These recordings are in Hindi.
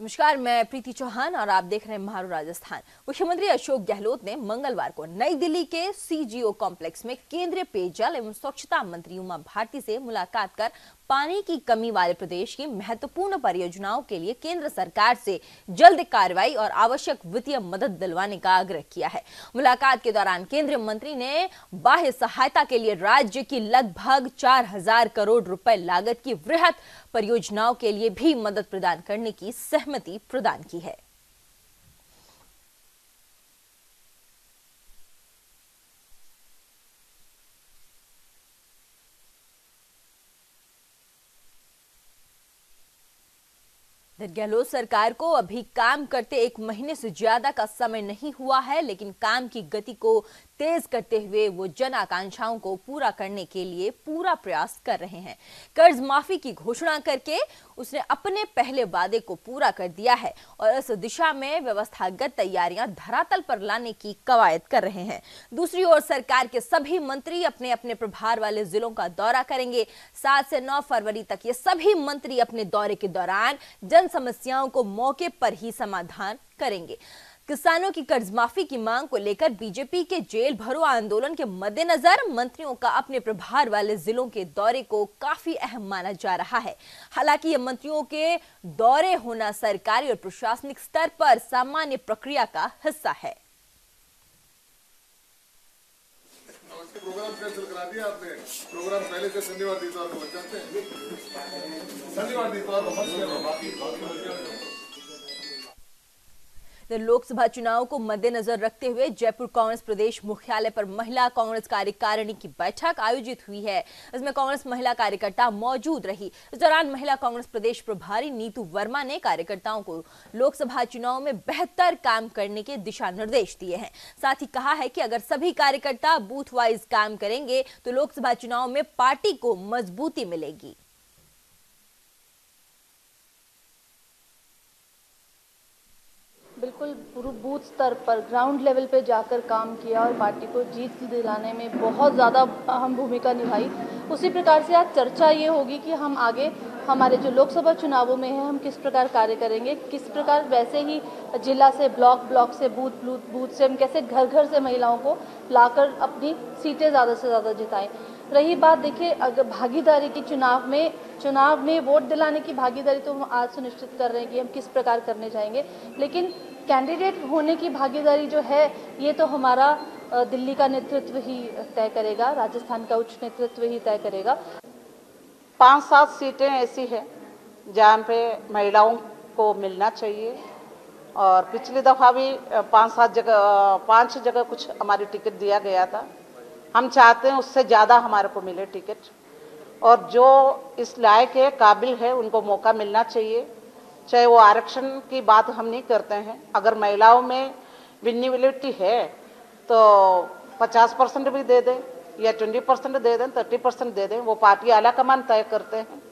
नमस्कार, मैं प्रीति चौहान और आप देख रहे हैं महारू राजस्थान। मुख्यमंत्री अशोक गहलोत ने मंगलवार को नई दिल्ली के सीजीओ कॉम्प्लेक्स में केंद्रीय पेयजल एवं स्वच्छता मंत्री उमा भारती से मुलाकात कर पानी की कमी वाले प्रदेश की महत्वपूर्ण परियोजनाओं के लिए केंद्र सरकार से जल्द कार्रवाई और आवश्यक वित्तीय मदद दिलवाने का आग्रह किया है। मुलाकात के दौरान केंद्रीय मंत्री ने बाह्य सहायता के लिए राज्य की लगभग 4000 करोड़ रुपए लागत की वृहद परियोजनाओं के लिए भी मदद प्रदान करने की सहमति प्रदान की है। गहलोत सरकार को अभी काम करते 1 महीने से ज्यादा का समय नहीं हुआ है, लेकिन काम की गति को तेज करते हुए वो जन आकांक्षाओं को पूरा करने के लिए पूरा प्रयास कर रहे हैं। कर्ज माफी की घोषणा करके उसने अपने पहले वादे को पूरा कर दिया है और इस दिशा में व्यवस्थागत तैयारियां धरातल पर लाने की कवायद कर रहे हैं। दूसरी ओर सरकार के सभी मंत्री अपने अपने प्रभार वाले जिलों का दौरा करेंगे। 7 से 9 फरवरी तक ये सभी मंत्री अपने दौरे के दौरान जन समस्याओं को मौके पर ही समाधान करेंगे। किसानों की कर्ज माफी की मांग को लेकर बीजेपी के जेल भरो आंदोलन के मद्देनजर मंत्रियों का अपने प्रभार वाले जिलों के दौरे को काफी अहम माना जा रहा है। हालांकि ये मंत्रियों के दौरे होना सरकारी और प्रशासनिक स्तर पर सामान्य प्रक्रिया का हिस्सा है। प्रोग्राम कैंसिल करा दिया आपने। प्रोग्राम पहले से शनिवार इतवार को बच जाते हैं। शनिवार इतवार को बच गए, बाकी लोकसभा चुनाव को मद्देनजर रखते हुए जयपुर कांग्रेस प्रदेश मुख्यालय पर महिला कांग्रेस कार्यकारिणी की बैठक आयोजित हुई है। इसमें कांग्रेस महिला कार्यकर्ता मौजूद रही। इस दौरान महिला कांग्रेस प्रदेश प्रभारी नीतू वर्मा ने कार्यकर्ताओं को लोकसभा चुनाव में बेहतर काम करने के दिशा निर्देश दिए हैं। साथ ही कहा है कि अगर सभी कार्यकर्ता बूथ वाइज काम करेंगे तो लोकसभा चुनाव में पार्टी को मजबूती मिलेगी। बिल्कुल पूर्व बूथ स्तर पर ग्राउंड लेवल पे जाकर काम किया और पार्टी को जीत दिलाने में बहुत ज़्यादा अहम भूमिका निभाई। उसी प्रकार से आज चर्चा ये होगी कि हम आगे हमारे जो लोकसभा चुनावों में है हम किस प्रकार कार्य करेंगे, किस प्रकार वैसे ही जिला से ब्लॉक से बूथ से हम कैसे घर घर से महिलाओं को लाकर अपनी सीटें ज़्यादा से ज़्यादा जिताएं। रही बात देखिए अगर भागीदारी की चुनाव में वोट दिलाने की भागीदारी तो हम आज सुनिश्चित कर रहे हैं कि हम किस प्रकार करने जाएंगे, लेकिन कैंडिडेट होने की भागीदारी जो है ये तो हमारा दिल्ली का नेतृत्व ही तय करेगा, राजस्थान का उच्च नेतृत्व ही तय करेगा। 5-7 सीटें ऐसी हैं जहाँ पे महिलाओं को मिलना चाहिए और पिछली दफ़ा भी 5 जगह कुछ हमारी टिकट दिया गया था। हम चाहते हैं उससे ज़्यादा हमारे को मिले टिकट और जो इस लायक है, काबिल है, उनको मौका मिलना चाहिए। चाहे वो आरक्षण की बात हम नहीं करते हैं, अगर महिलाओं में विनिबिलिटी है तो 50% भी दे दें या 20% दे दें, 30% दे दें, वो पार्टी आलाकमान तय करते हैं।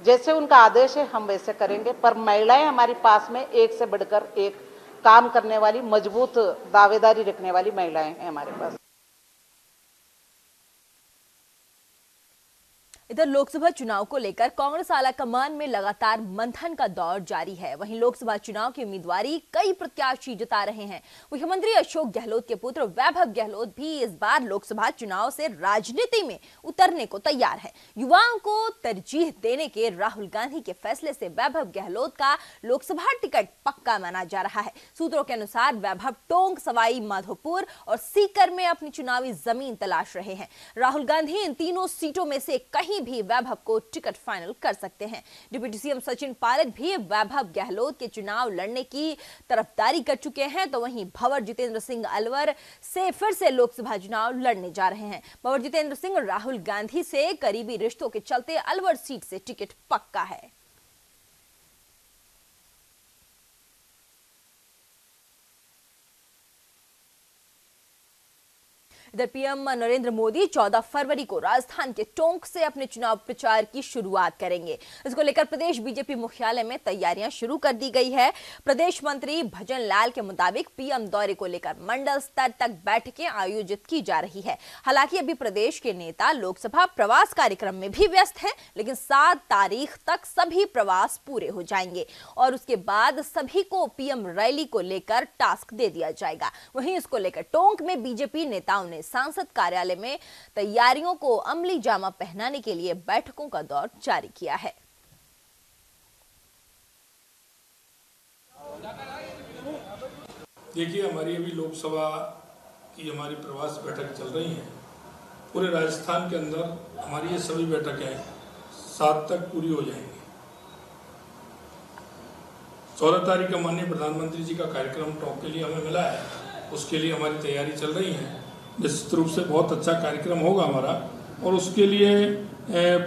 जैसे उनका आदेश है हम वैसे करेंगे, पर महिलाएं हमारे पास में एक से बढ़कर एक काम करने वाली, मजबूत दावेदारी रखने वाली महिलाएं हैं हमारे पास। इधर लोकसभा चुनाव को लेकर कांग्रेस आलाकमान में लगातार मंथन का दौर जारी है। वहीं लोकसभा चुनाव की उम्मीदवारी कई प्रत्याशी जता रहे हैं। मुख्यमंत्री अशोक गहलोत के पुत्र वैभव गहलोत भी इस बार लोकसभा चुनाव से राजनीति में उतरने को तैयार है। युवाओं को तरजीह देने के राहुल गांधी के फैसले से वैभव गहलोत का लोकसभा टिकट पक्का माना जा रहा है। सूत्रों के अनुसार वैभव टोंक, सवाई माधोपुर और सीकर में अपनी चुनावी जमीन तलाश रहे हैं। राहुल गांधी इन तीनों सीटों में से कहीं भी वैभव को टिकट फाइनल कर सकते हैं। डिप्टी सीएम सचिन पायलट भी वैभव गहलोत के चुनाव लड़ने की तरफदारी कर चुके हैं, तो वहीं भंवर जितेंद्र सिंह अलवर से फिर से लोकसभा चुनाव लड़ने जा रहे हैं। भंवर जितेंद्र सिंह राहुल गांधी से करीबी रिश्तों के चलते अलवर सीट से टिकट पक्का है। इधर पीएम नरेंद्र मोदी 14 फरवरी को राजस्थान के टोंक से अपने चुनाव प्रचार की शुरुआत करेंगे। इसको लेकर प्रदेश बीजेपी मुख्यालय में तैयारियां शुरू कर दी गई है। प्रदेश मंत्री भजन लाल के मुताबिक पीएम दौरे को लेकर मंडल स्तर तक बैठकें आयोजित की जा रही है। हालांकि अभी प्रदेश के नेता लोकसभा प्रवास कार्यक्रम में भी व्यस्त हैं, लेकिन 7 तारीख तक सभी प्रवास पूरे हो जाएंगे और उसके बाद सभी को पीएम रैली को लेकर टास्क दे दिया जाएगा। वहीं इसको लेकर टोंक में बीजेपी नेताओं ने सांसद कार्यालय में तैयारियों को अमली जामा पहनाने के लिए बैठकों का दौर जारी किया है। देखिए, हमारी अभी लोकसभा की हमारी प्रवास बैठक चल रही है। पूरे राजस्थान के अंदर हमारी ये सभी बैठकें 7 तक पूरी हो जाएंगी। 14 तारीख का माननीय प्रधानमंत्री जी का कार्यक्रम टॉक के लिए हमें मिला है, उसके लिए हमारी तैयारी चल रही है। निश्चित रूप से बहुत अच्छा कार्यक्रम होगा हमारा और उसके लिए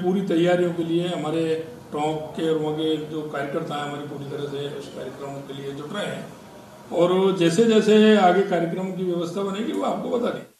पूरी तैयारियों के लिए हमारे टॉक के और वहाँ के जो कार्यकर्ता हैं हमारी पूरी तरह से उस कार्यक्रमों के लिए जुट रहे हैं और जैसे जैसे आगे कार्यक्रम की व्यवस्था बनेगी वो आपको बता दें।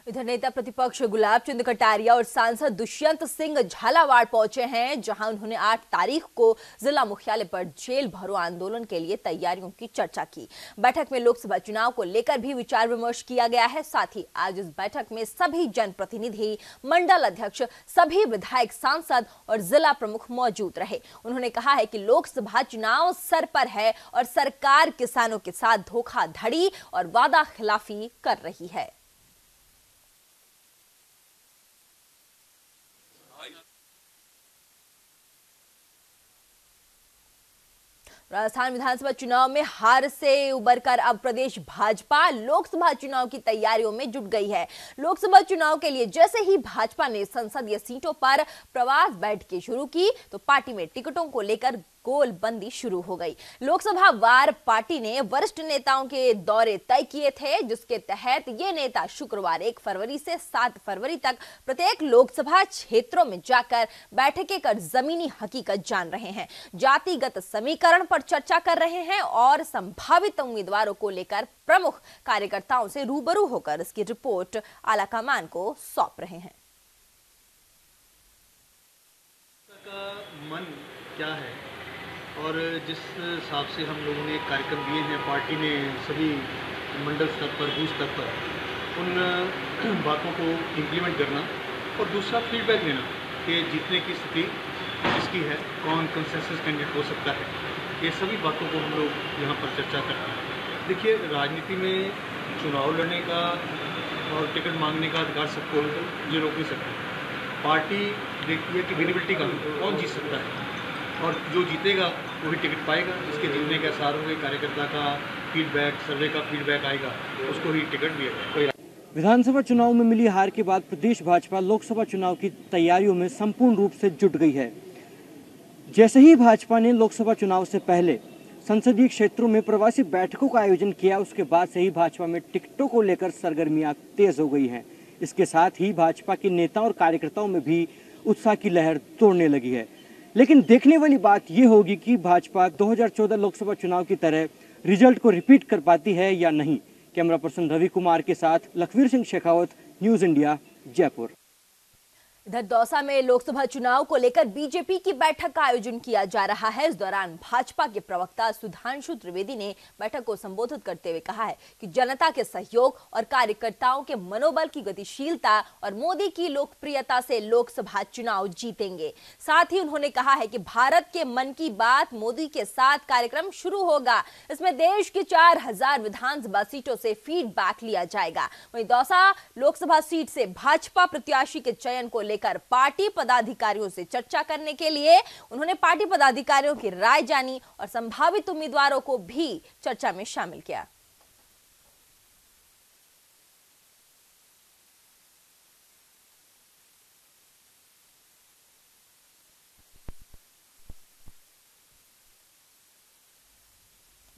इधर नेता प्रतिपक्ष गुलाब चंद कटारिया और सांसद दुष्यंत सिंह झालावाड़ पहुंचे हैं, जहां उन्होंने 8 तारीख को जिला मुख्यालय पर जेल भरो आंदोलन के लिए तैयारियों की चर्चा की। बैठक में लोकसभा चुनाव को लेकर भी विचार विमर्श किया गया है। साथ ही आज इस बैठक में सभी जनप्रतिनिधि, मंडल अध्यक्ष, सभी विधायक, सांसद और जिला प्रमुख मौजूद रहे। उन्होंने कहा है कि लोकसभा चुनाव सर पर है और सरकार किसानों के साथ धोखाधड़ी और वादा खिलाफी कर रही है। राजस्थान विधानसभा चुनाव में हार से उबरकर अब प्रदेश भाजपा लोकसभा चुनाव की तैयारियों में जुट गई है। लोकसभा चुनाव के लिए जैसे ही भाजपा ने संसदीय सीटों पर प्रवास बैठकें शुरू की तो पार्टी में टिकटों को लेकर गोलबंदी शुरू हो गई। लोकसभा वार पार्टी ने वरिष्ठ नेताओं के दौरे तय किए थे, जिसके तहत ये नेता शुक्रवार 1 फरवरी से 7 फरवरी तक प्रत्येक लोकसभा क्षेत्रों में जाकर बैठकें कर जमीनी हकीकत जान रहे हैं, जातिगत समीकरण पर चर्चा कर रहे हैं और संभावित उम्मीदवारों को लेकर प्रमुख कार्यकर्ताओं से रूबरू होकर इसकी रिपोर्ट आलाकमान को सौंप रहे हैं। मन क्या है और जिस हिसाब से हम लोगों ने कार्यक्रम दिए हैं, पार्टी ने सभी मंडल स्तर पर, बूथ स्तर पर उन बातों को इम्प्लीमेंट करना और दूसरा फीडबैक देना कि जीतने की स्थिति किसकी है, कौन कंसेंसस कैंडिडेट हो सकता है, ये सभी बातों को हम लोग यहाँ पर चर्चा करते हैं। देखिए, राजनीति में चुनाव लड़ने का और टिकट मांगने का अधिकार सबको ये रोक नहीं सकते। पार्टी देखती है कि विनेबिलिटी कौन जीत सकता है और जो जीतेगा वही टिकट पाएगा। जिसके जीतने के आसार होंगे, कार्यकर्ता का फीडबैक, सर्वे का फीडबैक आएगा, उसको ही टिकट दिएगा। विधानसभा चुनाव में मिली हार के बाद प्रदेश भाजपा लोकसभा चुनाव की तैयारियों में संपूर्ण रूप से जुट गई है। जैसे ही भाजपा ने लोकसभा चुनाव से पहले संसदीय क्षेत्रों में प्रवासी बैठकों का आयोजन किया, उसके बाद से ही भाजपा में टिकटों को लेकर सरगर्मियां तेज हो गई हैं। इसके साथ ही भाजपा के नेताओं और कार्यकर्ताओं में भी उत्साह की लहर दौड़ने लगी है। लेकिन देखने वाली बात यह होगी कि भाजपा 2014 लोकसभा चुनाव की तरह रिजल्ट को रिपीट कर पाती है या नहीं। कैमरा पर्सन रवि कुमार के साथ लखवीर सिंह शेखावत, न्यूज इंडिया, जयपुर। इधर दौसा में लोकसभा चुनाव को लेकर बीजेपी की बैठक का आयोजन किया जा रहा है। इस दौरान भाजपा के प्रवक्ता सुधांशु त्रिवेदी ने बैठक को संबोधित करते हुए कहा है कि जनता के सहयोग और कार्यकर्ताओं के मनोबल की गतिशीलता और मोदी की लोकप्रियता से लोकसभा चुनाव जीतेंगे। साथ ही उन्होंने कहा है कि भारत के मन की बात मोदी के साथ कार्यक्रम शुरू होगा। इसमें देश की 4000 विधानसभा सीटों से फीडबैक लिया जाएगा। वहीं दौसा लोकसभा सीट से भाजपा प्रत्याशी के चयन को लेकर पार्टी पदाधिकारियों से चर्चा करने के लिए उन्होंने पार्टी पदाधिकारियों की राय जानी और संभावित उम्मीदवारों को भी चर्चा में शामिल किया।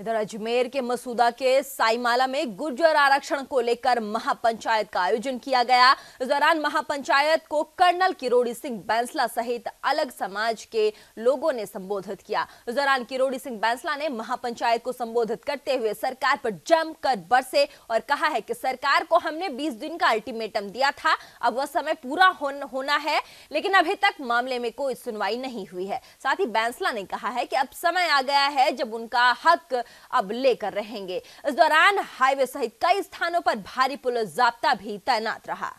इधर अजमेर के मसूदा के साईमाला में गुर्जर आरक्षण को लेकर महापंचायत का आयोजन किया गया। इस दौरान महापंचायत को कर्नल किरोड़ी सिंह बैंसला सहित अलग समाज के लोगों ने संबोधित किया। इस दौरान किरोड़ी सिंह बैंसला ने महापंचायत को संबोधित करते हुए सरकार पर जमकर बरसे और कहा है कि सरकार को हमने 20 दिन का अल्टीमेटम दिया था, अब वह समय पूरा होना है, लेकिन अभी तक मामले में कोई सुनवाई नहीं हुई है। साथ ही बैंसला ने कहा है कि अब समय आ गया है जब उनका हक अब लेकर रहेंगे। इस दौरान हाईवे सहित कई स्थानों पर भारी पुलिस जाब्ता भी तैनात रहा।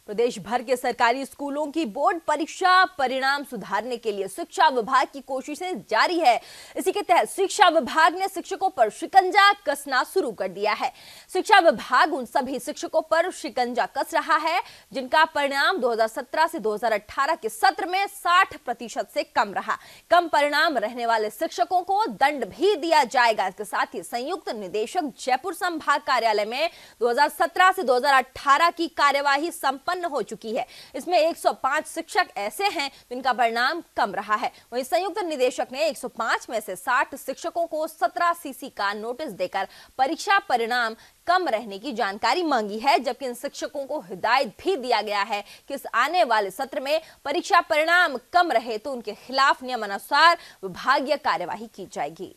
प्रदेश भर के सरकारी स्कूलों की बोर्ड परीक्षा परिणाम सुधारने के लिए शिक्षा विभाग की कोशिशें जारी है। इसी के तहत शिक्षा विभाग ने शिक्षकों पर शिकंजा कसना शुरू कर दिया है। शिक्षा विभाग उन सभी शिक्षकों पर शिकंजा कस रहा है जिनका परिणाम 2017 से 2018 के सत्र में 60% से कम रहा। कम परिणाम रहने वाले शिक्षकों को दंड भी दिया जाएगा। इसके साथ ही संयुक्त निदेशक जयपुर संभाग कार्यालय में 2017 से 2018 की कार्यवाही संपन्न हो चुकी है। इसमें 105 शिक्षक ऐसे हैं जिनका परिणाम कम रहा है। वहीं संयुक्त निदेशक ने 105 में से 60 शिक्षकों को 17 सीसी का नोटिस देकर परीक्षा परिणाम कम रहने की जानकारी मांगी है, जबकि इन शिक्षकों को हिदायत भी दिया गया है कि इस आने वाले सत्र में परीक्षा परिणाम कम रहे तो उनके खिलाफ नियमानुसार विभागीय कार्यवाही की जाएगी।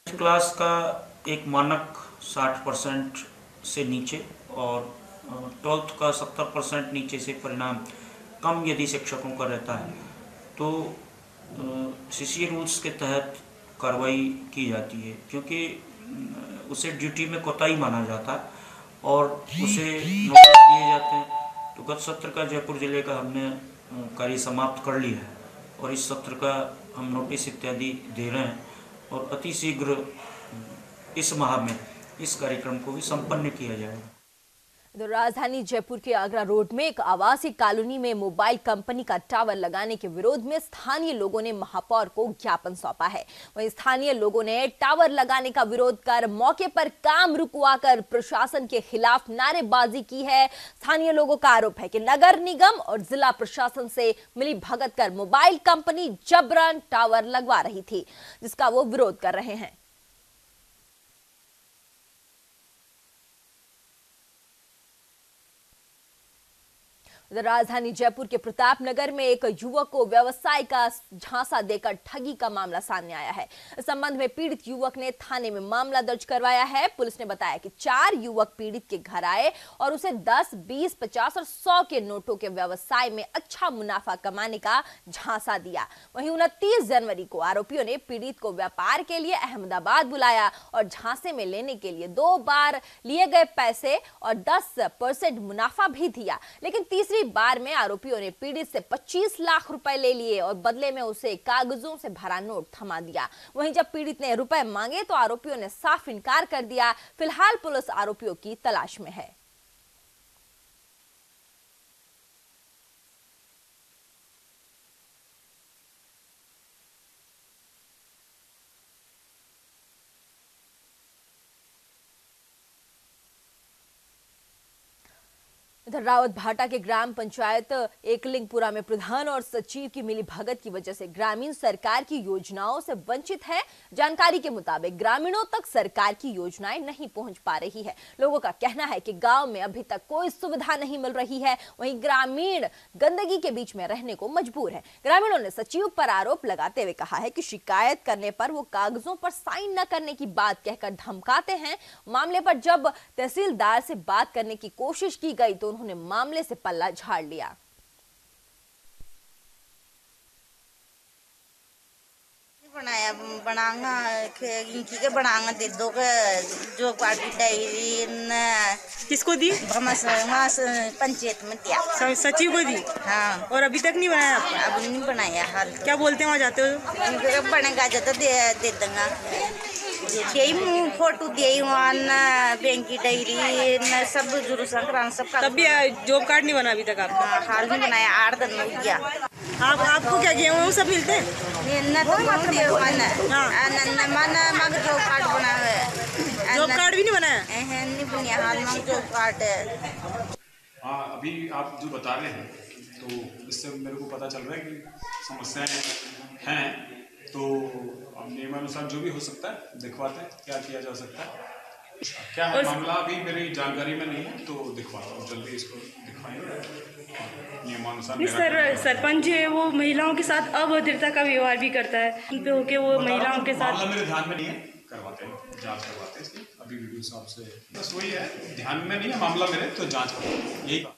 क्लास का एक मानक 60% से नीचे और 12th का 70% नीचे से परिणाम कम यदि शिक्षकों का रहता है तो सीसी रूल्स के तहत कार्रवाई की जाती है, क्योंकि उसे ड्यूटी में कोताही माना जाता है और उसे नोटिस दिए जाते हैं। तो गत सत्र का जयपुर जिले का हमने कार्य समाप्त कर लिया है और इस सत्र का हम नोटिस इत्यादि दे रहे हैं और अति शीघ्र इस माह में इस कार्यक्रम को भी संपन्न किया जाएगा। राजधानी जयपुर के आगरा रोड में एक आवासीय कॉलोनी में मोबाइल कंपनी का टावर लगाने के विरोध में स्थानीय लोगों ने महापौर को ज्ञापन सौंपा है। वहीं स्थानीय लोगों ने टावर लगाने का विरोध कर मौके पर काम रुकवाकर प्रशासन के खिलाफ नारेबाजी की है। स्थानीय लोगों का आरोप है कि नगर निगम और जिला प्रशासन से मिली भगत कर मोबाइल कंपनी जबरन टावर लगवा रही थी, जिसका वो विरोध कर रहे हैं। राजधानी जयपुर के प्रताप नगर में एक युवक को व्यवसाय का झांसा देकर ठगी का मामला सामने आया है। इस संबंध में पीड़ित युवक ने थाने में मामला दर्ज करवाया है। पुलिस ने बताया कि 4 युवक पीड़ित के घर आए और उसे 10, 20, 50 और 100 के नोटों के व्यवसाय में अच्छा मुनाफा कमाने का झांसा दिया। वहीं 29 जनवरी को आरोपियों ने पीड़ित को व्यापार के लिए अहमदाबाद बुलाया और झांसे में लेने के लिए 2 बार लिए गए पैसे और 10% मुनाफा भी दिया, लेकिन तीसरी बार में आरोपियों ने पीड़ित से 25 लाख रुपए ले लिए और बदले में उसे कागजों से भरा नोट थमा दिया। वहीं जब पीड़ित ने रुपए मांगे तो आरोपियों ने साफ इनकार कर दिया। फिलहाल पुलिस आरोपियों की तलाश में है। इधर रावत भाटा के ग्राम पंचायत एकलिंगपुरा में प्रधान और सचिव की मिली भगत की वजह से ग्रामीण सरकार की योजनाओं से वंचित है। जानकारी के मुताबिक ग्रामीणों तक सरकार की योजनाएं नहीं पहुंच पा रही है। लोगों का कहना है कि गांव में अभी तक कोई सुविधा नहीं मिल रही है। वहीं ग्रामीण गंदगी के बीच में रहने को मजबूर है। ग्रामीणों ने सचिव पर आरोप लगाते हुए कहा है कि शिकायत करने पर वो कागजों पर साइन न करने की बात कहकर धमकाते हैं। मामले पर जब तहसीलदार से बात करने की कोशिश की गई तो उन्होंने मामले से पल्ला झाड़ लिया। बनांगा दे दो जो पार्टी डायरी किसको दी? पंचायत में दिया। सचिव को दी? हाँ। और अभी तक नहीं बनाया? अब नहीं बनाया। हाल क्या बोलते हैं वहाँ जाते हो? बनेगा जाता दे दूंगा। फोटो दे बैंक की डायरी सब जुरू संक्रांत सब। तब भी जॉब कार्ड नहीं बना अभी तक आपका? हाल नहीं बनाया, 8 दिन हो गया। आपको क्या गेहूँ सब मिलते हैं? जॉब कार्ड भी नहीं बनाया हैं? नहीं बनिया हाल में जॉब कार्ड है। हाँ, अभी आप जो बता रहे हैं तो इससे मेरे को पता चल रहा है कि समस्याएं हैं, तो अब नियमानुसार जो भी हो सकता है दिखवाते हैं क्या किया जा सकता है। क्या है मामला अभी मेरी जानकारी में नहीं है, तो दिखवाता हूँ, जल्दी इसको दिखवाएंगे नियमानुसार। सर सरपंच जो है वो महिलाओं के साथ अभद्रता का व्यवहार भी करता है, उन पे होके वो महिलाओं के साथ। मामला मेरे ध्यान में नहीं है, करवाते हैं, जांच करवाते हैं इसकी। अभी वीडियो साहब से बस वही है, ध्यान में नहीं है मामला मेरे, तो जांच करवाते हैं, यही बात।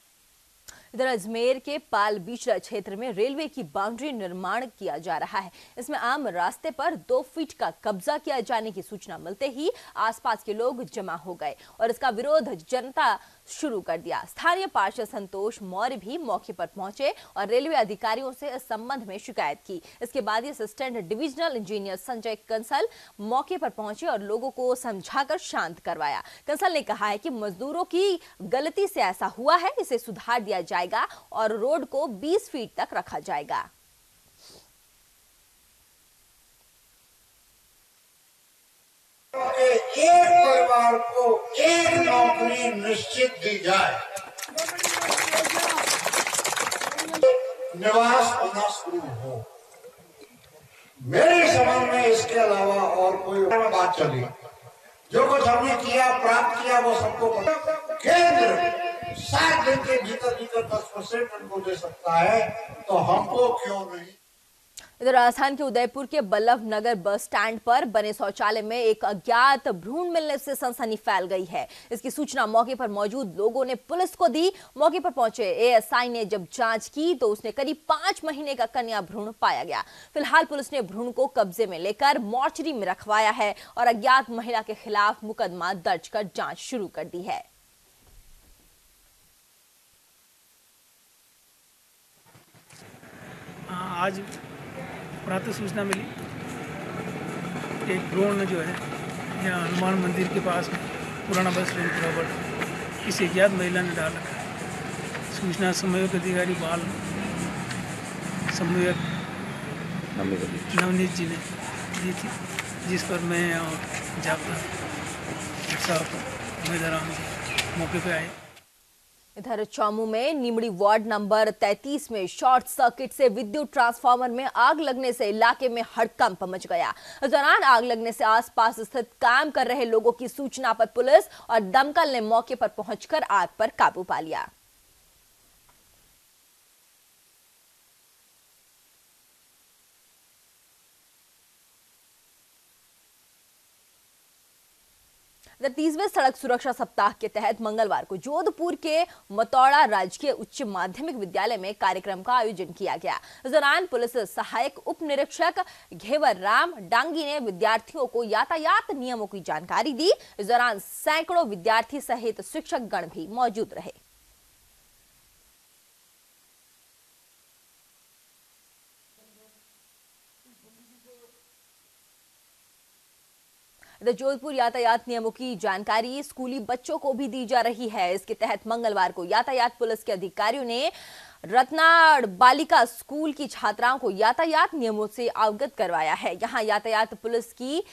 इधर अजमेर के पाल बिचला क्षेत्र में रेलवे की बाउंड्री निर्माण किया जा रहा है। इसमें आम रास्ते पर 2 फीट का कब्जा किया जाने की सूचना मिलते ही आसपास के लोग जमा हो गए और इसका विरोध जनता शुरू कर दिया। स्थानीय पार्षद संतोष मौर्य भी मौके पर पहुंचे और रेलवे अधिकारियों से इस संबंध में शिकायत की। इसके बाद assistant divisional engineer Sanjay Kansal मौके पर पहुंचे और लोगों को समझाकर शांत करवाया। कंसल ने कहा है कि मजदूरों की गलती से ऐसा हुआ है, इसे सुधार दिया जाएगा और रोड को 20 फीट तक रखा जाएगा। एक परिवार को एक नौकरी निश्चित दी जाए, निवास होना शुरू हो। मेरे समझ में इसके अलावा और कोई बात चली, जो कुछ हमने किया प्राप्त किया वो सबको पता। केंद्र 7 दिन के भीतर 10% उनको दे सकता है, तो हमको क्यों नहीं। इधर राजस्थान के उदयपुर के बल्लभ नगर बस स्टैंड पर बने शौचालय में एक अज्ञात भ्रूण मिलने से सनसनी फैल गई है। इसकी सूचना मौके पर मौजूद लोगों ने पुलिस को दी। मौके पर पहुंचे एएसआई ने जब जांच की तो उसने करीब 5 महीने का कन्या भ्रूण पाया गया। फिलहाल पुलिस ने भ्रूण को कब्जे में लेकर मोर्चरी में रखवाया है और अज्ञात महिला के खिलाफ मुकदमा दर्ज कर जांच शुरू कर दी है। आज प्रातः सूचना मिली एक भ्रूण जो है यहाँ हनुमान मंदिर के पास में पुराना बस स्टैंड बराबर किसी अज्ञात महिला ने डाला। सूचना समन्वयक अधिकारी बाल समन्वयक नवनीत जी ने दी थी, जिस पर मैं और जापता साहब मैदाराम मौके पे आए। इधर चौमू में निमड़ी वार्ड नंबर 33 में शॉर्ट सर्किट से विद्युत ट्रांसफार्मर में आग लगने से इलाके में हड़कंप मच गया। इस दौरान आग लगने से आसपास स्थित काम कर रहे लोगों की सूचना पर पुलिस और दमकल ने मौके पर पहुंचकर आग पर काबू पा लिया। इधर 30वें सड़क सुरक्षा सप्ताह के तहत मंगलवार को जोधपुर के मतौड़ा राजकीय उच्च माध्यमिक विद्यालय में कार्यक्रम का आयोजन किया गया। इस दौरान पुलिस सहायक उप निरीक्षक घेवर राम डांगी ने विद्यार्थियों को यातायात नियमों की जानकारी दी। इस दौरान सैकड़ों विद्यार्थी सहित शिक्षक गण भी मौजूद रहे। जोधपुर यातायात नियमों की जानकारी स्कूली बच्चों को भी दी जा रही है। इसके तहत मंगलवार को यातायात पुलिस के अधिकारियों ने रत्नाड़ बालिका स्कूल की छात्राओं को यातायात नियमों से अवगत करवाया है। यहां यातायात पुलिस की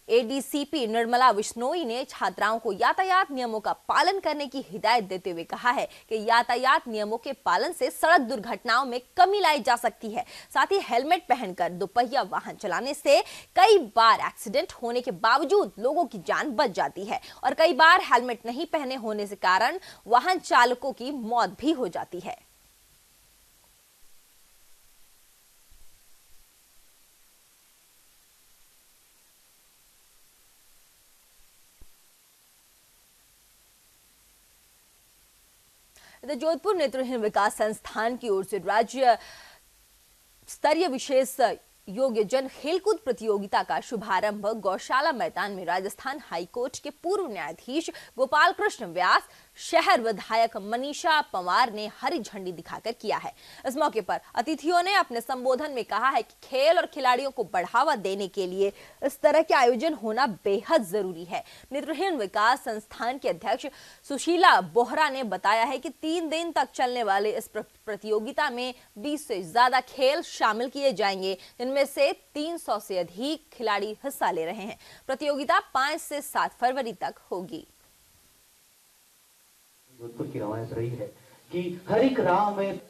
एडीसीपी निर्मला विश्नोई ने छात्राओं को यातायात नियमों का पालन करने की हिदायत देते हुए कहा है कि यातायात नियमों के पालन से सड़क दुर्घटनाओं में कमी लाई जा सकती है। साथ ही हेलमेट पहनकर दोपहिया वाहन चलाने से कई बार एक्सीडेंट होने के बावजूद लोगों की जान बच जाती है और कई बार हेलमेट नहीं पहने होने के कारण वाहन चालकों की मौत भी हो जाती है। जोधपुर नेत्रहीन विकास संस्थान की ओर से राज्य स्तरीय विशेष योग्यजन खेलकूद प्रतियोगिता का शुभारंभ गौशाला मैदान में राजस्थान हाईकोर्ट के पूर्व न्यायाधीश गोपाल कृष्ण व्यास, शहर विधायक मनीषा पंवार ने हरी झंडी दिखाकर किया है। इस मौके पर अतिथियों ने अपने संबोधन में कहा है कि खेल और खिलाड़ियों को बढ़ावा देने के लिए इस तरह के आयोजन होना बेहद जरूरी है। नेत्रहीन विकास संस्थान के अध्यक्ष सुशीला बोहरा ने बताया है कि 3 दिन तक चलने वाले इस प्रतियोगिता में 20 से ज्यादा खेल शामिल किए जाएंगे, जिनमें जिनमें से 300 से अधिक खिलाड़ी हिस्सा ले रहे हैं। प्रतियोगिता 5 से 7 फरवरी तक होगी। जोधपुर की रवायत रही है कि हर एक गांव में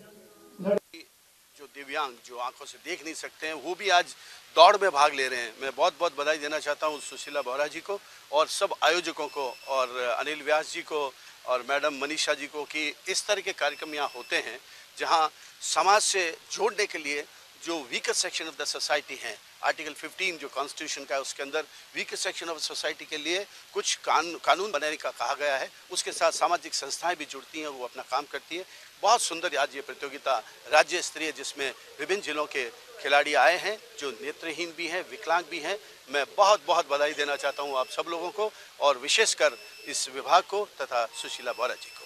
जो दिव्यांग, जो आंखों से देख नहीं सकते हैं, वो भी आज दौड़ में भाग ले रहे हैं। मैं बहुत बहुत बधाई देना चाहता हूँ सुशीला बोहरा जी को और सब आयोजकों को और अनिल व्यास जी को और मैडम मनीषा जी को कि इस तरह के कार्यक्रम यहाँ होते हैं जहाँ समाज से जोड़ने के लिए जो weaker section of the society हैं, आर्टिकल 15 जो कॉन्स्टिट्यूशन का है उसके अंदर वीकर सेक्शन ऑफ सोसाइटी के लिए कुछ कानून बनाने का कहा गया है। उसके साथ सामाजिक संस्थाएं भी जुड़ती हैं, वो अपना काम करती हैं। बहुत सुंदर आज ये प्रतियोगिता राज्य स्तरीय जिसमें विभिन्न जिलों के खिलाड़ी आए हैं जो नेत्रहीन भी हैं, विकलांग भी हैं। मैं बहुत बहुत बधाई देना चाहता हूँ आप सब लोगों को और विशेषकर इस विभाग को तथा सुशीला बोहरा जी को।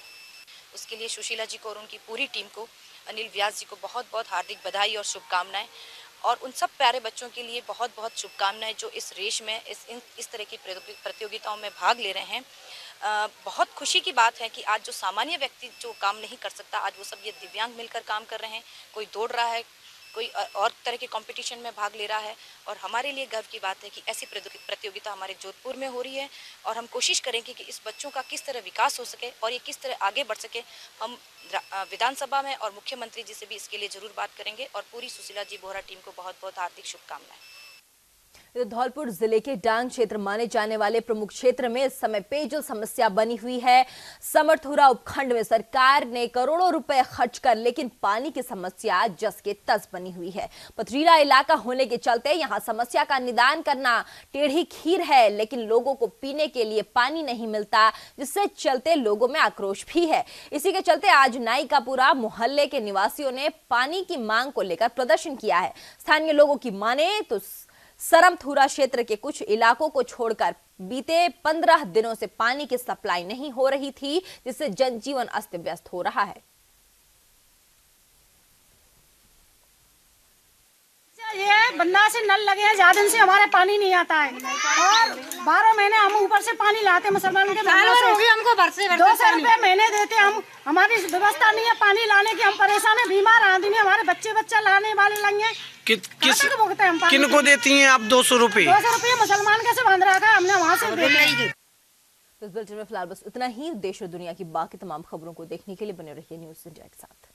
उसके लिए सुशीला जी को और उनकी पूरी टीम को, अनिल व्यास जी को बहुत बहुत हार्दिक बधाई और शुभकामनाएं और उन सब प्यारे बच्चों के लिए बहुत बहुत शुभकामनाएं जो इस रेस में इस तरह की प्रतियोगिताओं में भाग ले रहे हैं। बहुत खुशी की बात है कि आज जो सामान्य व्यक्ति जो काम नहीं कर सकता, आज वो सब ये दिव्यांग मिलकर काम कर रहे हैं। कोई दौड़ रहा है, कोई और तरह के कंपटीशन में भाग ले रहा है और हमारे लिए गर्व की बात है कि ऐसी प्रतियोगिता हमारे जोधपुर में हो रही है और हम कोशिश करेंगे कि इस बच्चों का किस तरह विकास हो सके और ये किस तरह आगे बढ़ सके। हम विधानसभा में और मुख्यमंत्री जी से भी इसके लिए जरूर बात करेंगे और पूरी सुशीला जी बोहरा टीम को बहुत बहुत हार्दिक शुभकामनाएं। धौलपुर जिले के डांग क्षेत्र माने जाने वाले प्रमुख क्षेत्र में इस समय पेयजल समस्या बनी हुई है। समरथुरा उपखंड में सरकार ने करोड़ों रुपए खर्च कर लेकिन पानी की समस्या जस के तस बनी हुई है। पथरीला इलाका होने के चलते यहां समस्या का निदान करना टेढ़ी खीर है, लेकिन लोगों को पीने के लिए पानी नहीं मिलता, जिससे चलते लोगों में आक्रोश भी है। इसी के चलते आज नाईकापुरा मोहल्ले के निवासियों ने पानी की मांग को लेकर प्रदर्शन किया है। स्थानीय लोगों की माने तो सरमथुरा क्षेत्र के कुछ इलाकों को छोड़कर बीते 15 दिनों से पानी की सप्लाई नहीं हो रही थी, जिससे जनजीवन अस्त व्यस्त हो रहा है। ये बन्ना से नल लगे हैं, ज्यादा दिन से हमारे पानी नहीं आता है और 12 महीने हम ऊपर से पानी लाते मुसलमानों के हमको 200 रुपए महीने देते हम। हमारी व्यवस्था नहीं है पानी लाने की, हम परेशान है, बीमार आदमी हमारे बच्चा लाने वाले लगे। किन को देती हैं आप 200 रुपए? 200 रुपए मुसलमान कैसे बांध रखा है हमने वहाँ से। इस बुलेटिन में फिलहाल बस इतना ही। देश और दुनिया की बाकी तमाम खबरों को देखने के लिए बने रहिए न्यूज़ इंडिया के साथ।